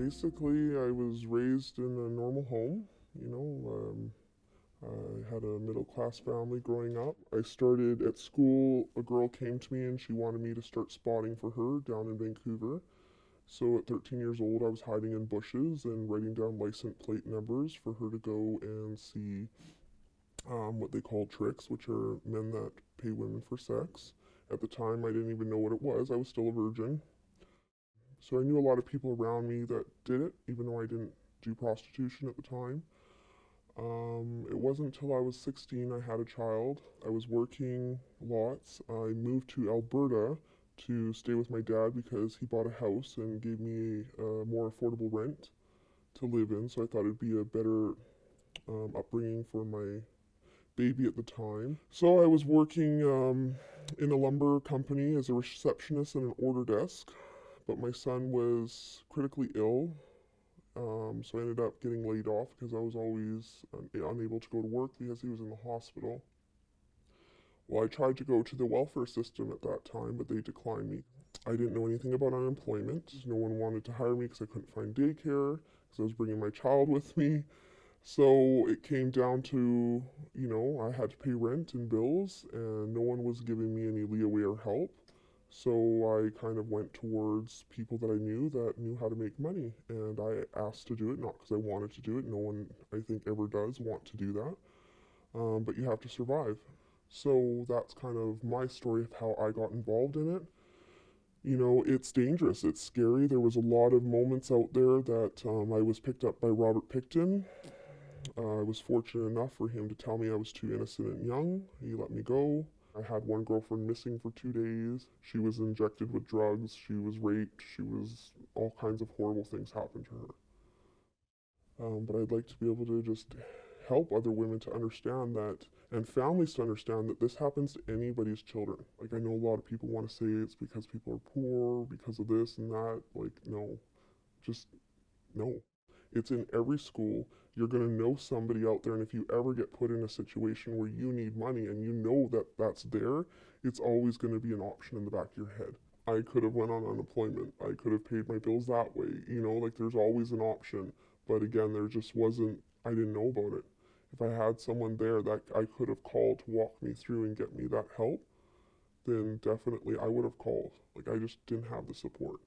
Basically, I was raised in a normal home. You know, I had a middle class family growing up. I started at school, a girl came to me and she wanted me to start spotting for her down in Vancouver. So at 13 years old, I was hiding in bushes and writing down license plate numbers for her to go and see what they call tricks, which are men that pay women for sex. At the time, I didn't even know what it was. I was still a virgin. So I knew a lot of people around me that did it, even though I didn't do prostitution at the time. It wasn't until I was 16 I had a child. I was working lots. I moved to Alberta to stay with my dad because he bought a house and gave me a more affordable rent to live in. So I thought it'd be a better upbringing for my baby at the time. So I was working in a lumber company as a receptionist and an order desk, but my son was critically ill. So I ended up getting laid off because I was always unable to go to work because he was in the hospital. Well, I tried to go to the welfare system at that time, but they declined me. I didn't know anything about unemployment. No one wanted to hire me because I couldn't find daycare, because I was bringing my child with me. So it came down to, I had to pay rent and bills, and no one was giving me any leeway or help. So I kind of went towards people that I knew that knew how to make money, and I asked to do it, not because I wanted to do it. No one, I think, ever does want to do that, but you have to survive. So that's kind of my story of how I got involved in it. It's dangerous, it's scary. There was a lot of moments out there that I was picked up by Robert Picton. I was fortunate enough for him to tell me I was too innocent and young. He let me go. I had one girlfriend missing for 2 days. She was injected with drugs. She was raped. All kinds of horrible things happened to her. But I'd like to be able to just help other women to understand that, and families to understand that this happens to anybody's children. Like, I know a lot of people want to say it's because people are poor, because of this and that. Like, no, just no. It's in every school. You're going to know somebody out there, and if you ever get put in a situation where you need money and you know that that's there, it's always going to be an option in the back of your head. I could have went on unemployment. I could have paid my bills that way. Like, there's always an option. But again, there just wasn't, I didn't know about it. If I had someone there that I could have called to walk me through and get me that help, then definitely I would have called. Like, I just didn't have the support.